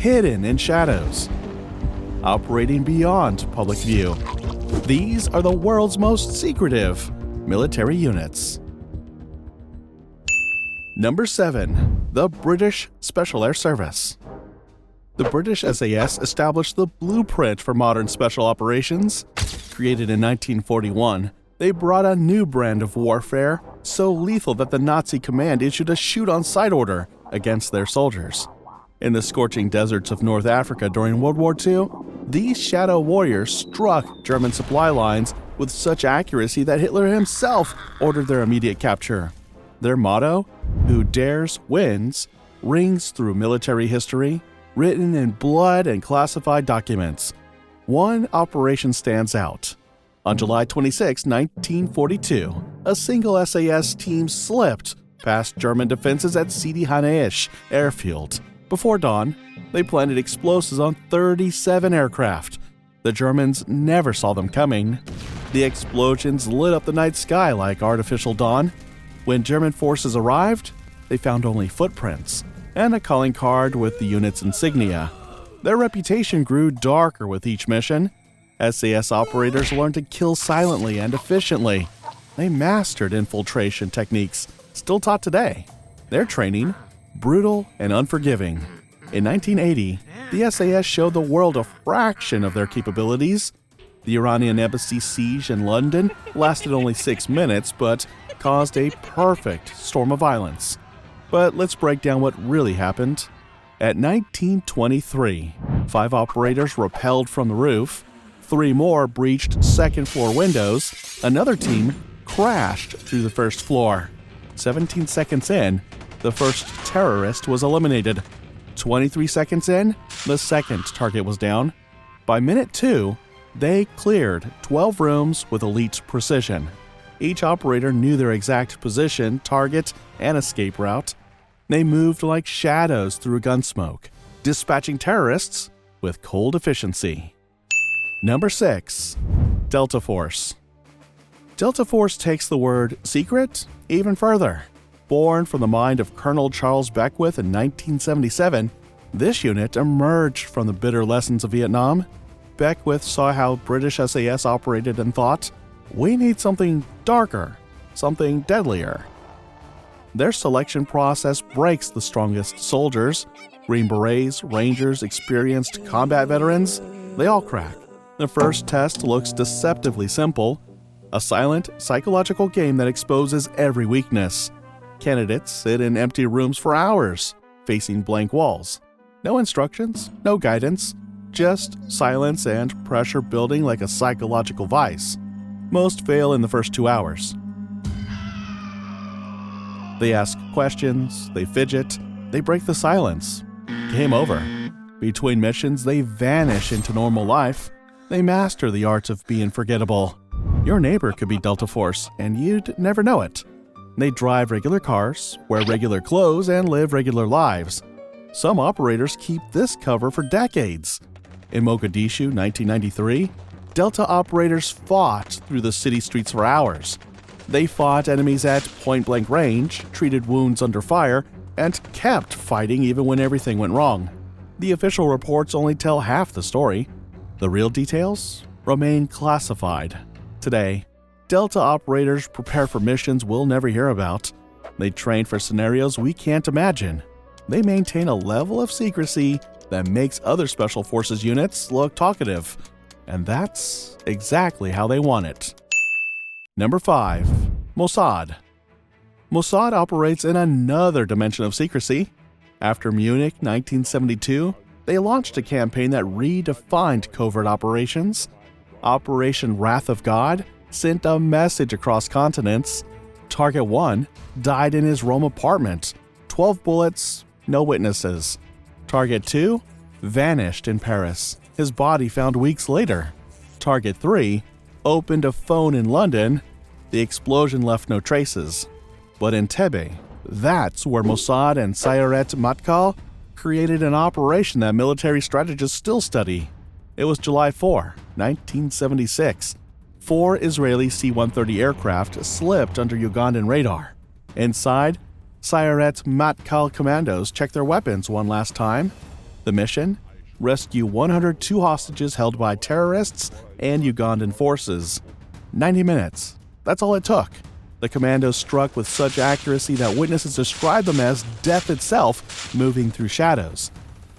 hidden in shadows, operating beyond public view. These are the world's most secretive military units. Number 7. The British Special Air Service. The British SAS established the blueprint for modern special operations. Created in 1941, they brought a new brand of warfare, so lethal that the Nazi command issued a shoot-on-sight order against their soldiers. In the scorching deserts of North Africa during World War II, these shadow warriors struck German supply lines with such accuracy that Hitler himself ordered their immediate capture. Their motto, "Who dares wins," rings through military history, written in blood and classified documents. One operation stands out. On July 26, 1942, a single SAS team slipped past German defenses at Sidi Haneish airfield. Before dawn, they planted explosives on 37 aircraft. The Germans never saw them coming. The explosions lit up the night sky like artificial dawn. When German forces arrived, they found only footprints and a calling card with the unit's insignia. Their reputation grew darker with each mission. SAS operators learned to kill silently and efficiently. They mastered infiltration techniques, still taught today. Their training, brutal and unforgiving. In 1980, the SAS showed the world a fraction of their capabilities. The Iranian embassy siege in London lasted only 6 minutes, but caused a perfect storm of violence. But let's break down what really happened. At 1923, 5 operators rappelled from the roof. 3 more breached second-floor windows. Another team crashed through the first floor. 17 seconds in, the first terrorist was eliminated. 23 seconds in, the second target was down. By minute 2, they cleared 12 rooms with elite precision. Each operator knew their exact position, target, and escape route. They moved like shadows through gunsmoke, dispatching terrorists with cold efficiency. Number 6. Delta Force. Delta Force takes the word secret even further. Born from the mind of Colonel Charles Beckwith in 1977, this unit emerged from the bitter lessons of Vietnam. Beckwith saw how British SAS operated and thought, "We need something darker, something deadlier." Their selection process breaks the strongest soldiers. Green Berets, Rangers, experienced combat veterans, they all crack. The first test looks deceptively simple, a silent, psychological game that exposes every weakness. Candidates sit in empty rooms for hours, facing blank walls. No instructions, no guidance, just silence and pressure building like a psychological vice. Most fail in the first 2 hours. They ask questions, they fidget, they break the silence. Game over. Between missions, they vanish into normal life. They master the art of being forgettable. Your neighbor could be Delta Force, and you'd never know it. They drive regular cars, wear regular clothes, and live regular lives. Some operators keep this cover for decades. In Mogadishu, 1993, Delta operators fought through the city streets for hours. They fought enemies at point-blank range, treated wounds under fire, and kept fighting even when everything went wrong. The official reports only tell half the story. The real details remain classified. Today, Delta operators prepare for missions we'll never hear about. They train for scenarios we can't imagine. They maintain a level of secrecy that makes other Special Forces units look talkative. And that's exactly how they want it. Number 5. Mossad. Mossad operates in another dimension of secrecy. After Munich 1972, they launched a campaign that redefined covert operations. Operation Wrath of God sent a message across continents. Target 1 died in his Rome apartment. 12 bullets, no witnesses. Target 2 vanished in Paris. His body found weeks later. Target 3 opened a phone in London. The explosion left no traces. But in Tebe, that's where Mossad and Sayeret Matkal created an operation that military strategists still study. It was July 4, 1976. 4 Israeli C-130 aircraft slipped under Ugandan radar. Inside, Sayeret Matkal commandos checked their weapons one last time. The mission? Rescue 102 hostages held by terrorists and Ugandan forces. 90 minutes. That's all it took. The Commandos struck with such accuracy that witnesses describe them as death itself moving through shadows.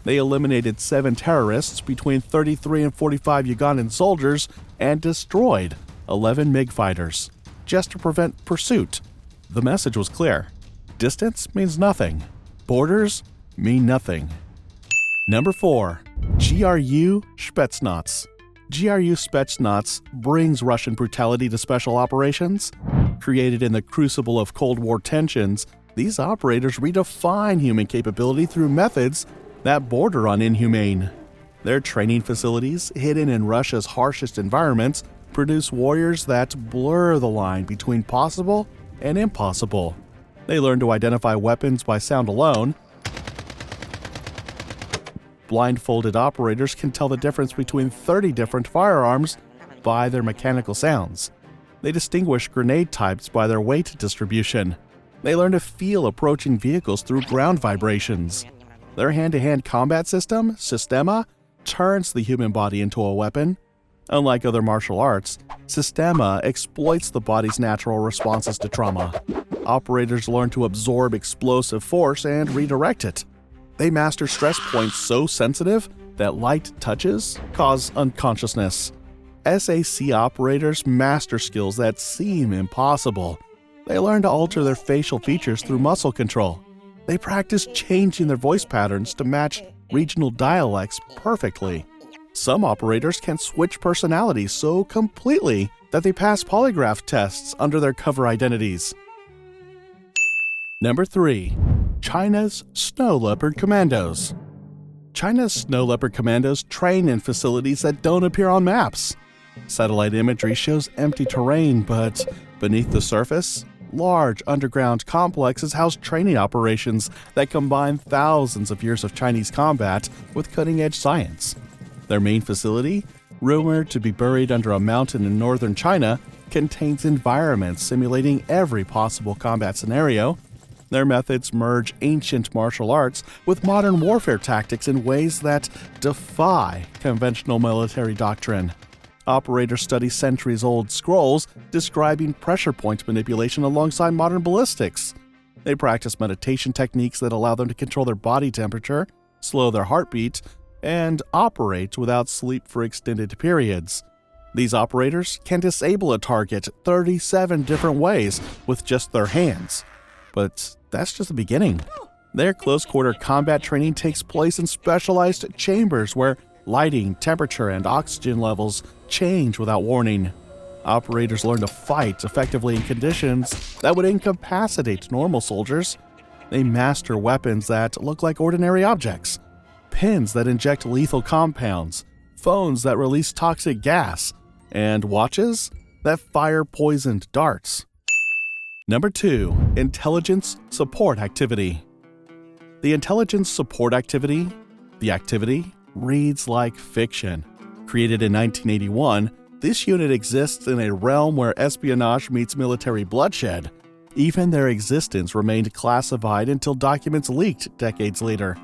They eliminated 7 terrorists, between 33 and 45 Ugandan soldiers, and destroyed 11 MiG fighters, just to prevent pursuit. The message was clear. Distance means nothing. Borders mean nothing. Number 4. GRU Spetsnaz. GRU Spetsnaz brings Russian brutality to special operations. Created in the crucible of Cold War tensions, these operators redefine human capability through methods that border on inhumane. Their training facilities, hidden in Russia's harshest environments, produce warriors that blur the line between possible and impossible. They learn to identify weapons by sound alone. Blindfolded operators can tell the difference between 30 different firearms by their mechanical sounds. They distinguish grenade types by their weight distribution. They learn to feel approaching vehicles through ground vibrations. Their hand-to-hand combat system, Sistema, turns the human body into a weapon. Unlike other martial arts, Sistema exploits the body's natural responses to trauma. Operators learn to absorb explosive force and redirect it. They master stress points so sensitive that light touches cause unconsciousness. SAC operators master skills that seem impossible. They learn to alter their facial features through muscle control. They practice changing their voice patterns to match regional dialects perfectly. Some operators can switch personalities so completely that they pass polygraph tests under their cover identities. Number 3. China's Snow Leopard Commandos. China's Snow Leopard Commandos train in facilities that don't appear on maps. Satellite imagery shows empty terrain, but beneath the surface, large underground complexes house training operations that combine thousands of years of Chinese combat with cutting-edge science. Their main facility, rumored to be buried under a mountain in northern China, contains environments simulating every possible combat scenario. Their methods merge ancient martial arts with modern warfare tactics in ways that defy conventional military doctrine. Operators study centuries-old scrolls describing pressure point manipulation alongside modern ballistics. They practice meditation techniques that allow them to control their body temperature, slow their heartbeat, and operate without sleep for extended periods. These operators can disable a target 37 different ways with just their hands. But that's just the beginning. Their close-quarter combat training takes place in specialized chambers where lighting, temperature, and oxygen levels change without warning. Operators learn to fight effectively in conditions that would incapacitate normal soldiers. They master weapons that look like ordinary objects, pins that inject lethal compounds, phones that release toxic gas, and watches that fire poisoned darts. Number 2. Intelligence Support Activity. The intelligence support activity, reads like fiction. Created in 1981, this unit exists in a realm where espionage meets military bloodshed. Even their existence remained classified until documents leaked decades later.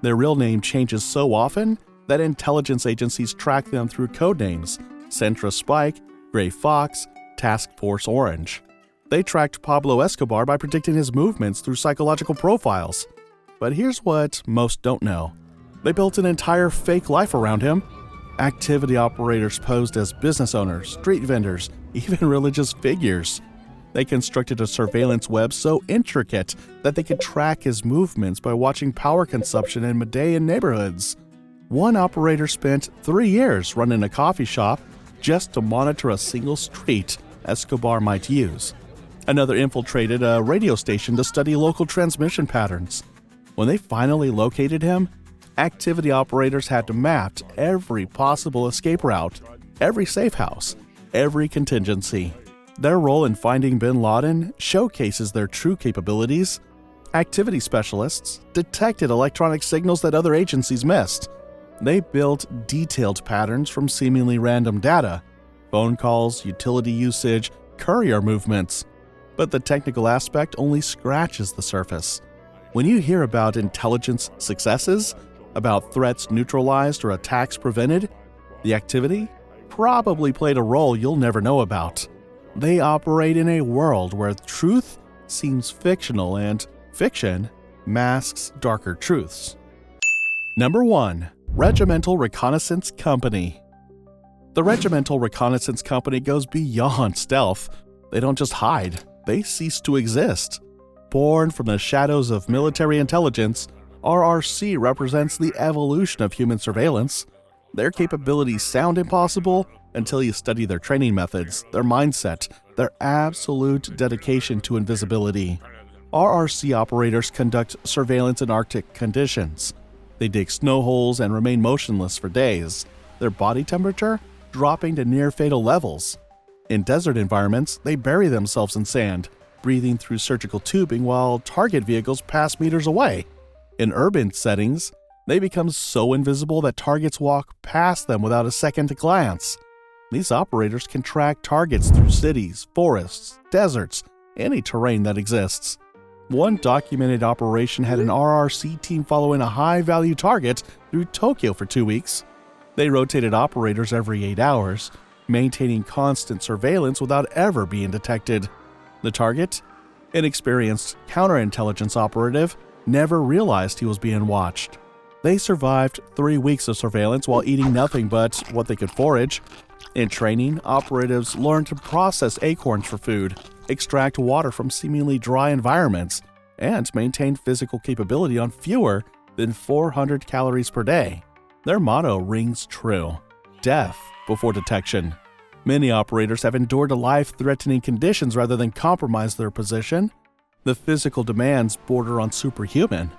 Their real name changes so often that intelligence agencies track them through codenames: Centra Spike, Gray Fox, Task Force Orange. They tracked Pablo Escobar by predicting his movements through psychological profiles. But here's what most don't know. They built an entire fake life around him. Activity operators posed as business owners, street vendors, even religious figures. They constructed a surveillance web so intricate that they could track his movements by watching power consumption in Medean neighborhoods. One operator spent 3 years running a coffee shop just to monitor a single street Escobar might use. Another infiltrated a radio station to study local transmission patterns. When they finally located him, activity operators had to map every possible escape route, every safe house, every contingency. Their role in finding bin Laden showcases their true capabilities. Activity specialists detected electronic signals that other agencies missed. They built detailed patterns from seemingly random data: phone calls, utility usage, courier movements. But the technical aspect only scratches the surface. When you hear about intelligence successes, about threats neutralized or attacks prevented, the activity probably played a role you'll never know about. They operate in a world where truth seems fictional and fiction masks darker truths. Number 1. Regimental Reconnaissance Company. The Regimental Reconnaissance Company goes beyond stealth. They don't just hide, they cease to exist. Born from the shadows of military intelligence, RRC represents the evolution of human surveillance. Their capabilities sound impossible until you study their training methods, their mindset, their absolute dedication to invisibility. RRC operators conduct surveillance in Arctic conditions. They dig snow holes and remain motionless for days, their body temperature dropping to near-fatal levels. In desert environments, they bury themselves in sand, breathing through surgical tubing while target vehicles pass meters away. In urban settings, they become so invisible that targets walk past them without a second glance. These operators can track targets through cities, forests, deserts, any terrain that exists. One documented operation had an RRC team following a high-value target through Tokyo for 2 weeks. They rotated operators every 8 hours, maintaining constant surveillance without ever being detected. The target? Inexperienced counterintelligence operative, never realized he was being watched. They survived 3 weeks of surveillance while eating nothing but what they could forage. In training, operatives learned to process acorns for food, extract water from seemingly dry environments, and maintain physical capability on fewer than 400 calories per day. Their motto rings true: death before detection. Many operators have endured life-threatening conditions rather than compromise their position. The physical demands border on superhuman.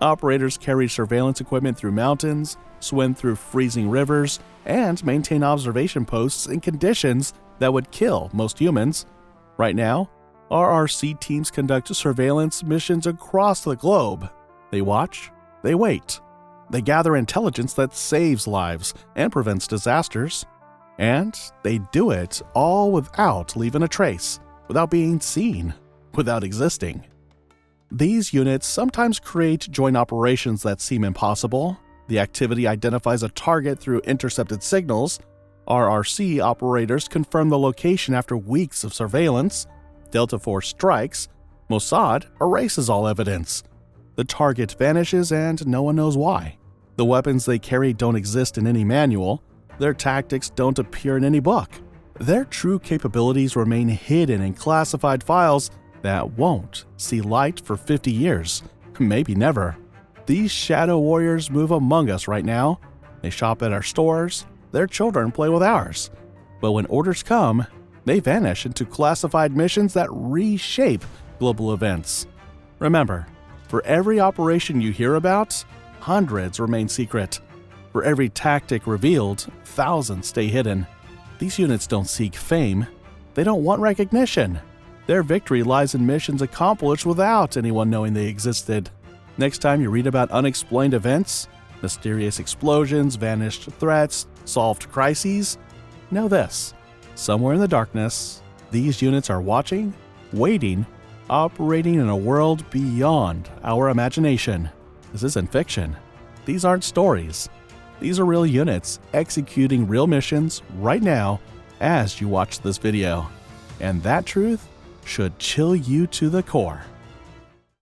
Operators carry surveillance equipment through mountains, swim through freezing rivers, and maintain observation posts in conditions that would kill most humans. Right now, RRC teams conduct surveillance missions across the globe. They watch, they wait, they gather intelligence that saves lives and prevents disasters. And they do it all without leaving a trace, without being seen, without existing. These units sometimes create joint operations that seem impossible. The activity identifies a target through intercepted signals. RRC operators confirm the location after weeks of surveillance. Delta Force strikes. Mossad erases all evidence. The target vanishes and no one knows why. The weapons they carry don't exist in any manual. Their tactics don't appear in any book. Their true capabilities remain hidden in classified files that won't see light for 50 years, maybe never. These shadow warriors move among us right now. They shop at our stores, their children play with ours. But when orders come, they vanish into classified missions that reshape global events. Remember, for every operation you hear about, hundreds remain secret. For every tactic revealed, thousands stay hidden. These units don't seek fame. They don't want recognition. Their victory lies in missions accomplished without anyone knowing they existed. Next time you read about unexplained events, mysterious explosions, vanished threats, solved crises, know this: somewhere in the darkness, these units are watching, waiting, operating in a world beyond our imagination. This isn't fiction. These aren't stories. These are real units executing real missions right now as you watch this video. And that truth should chill you to the core.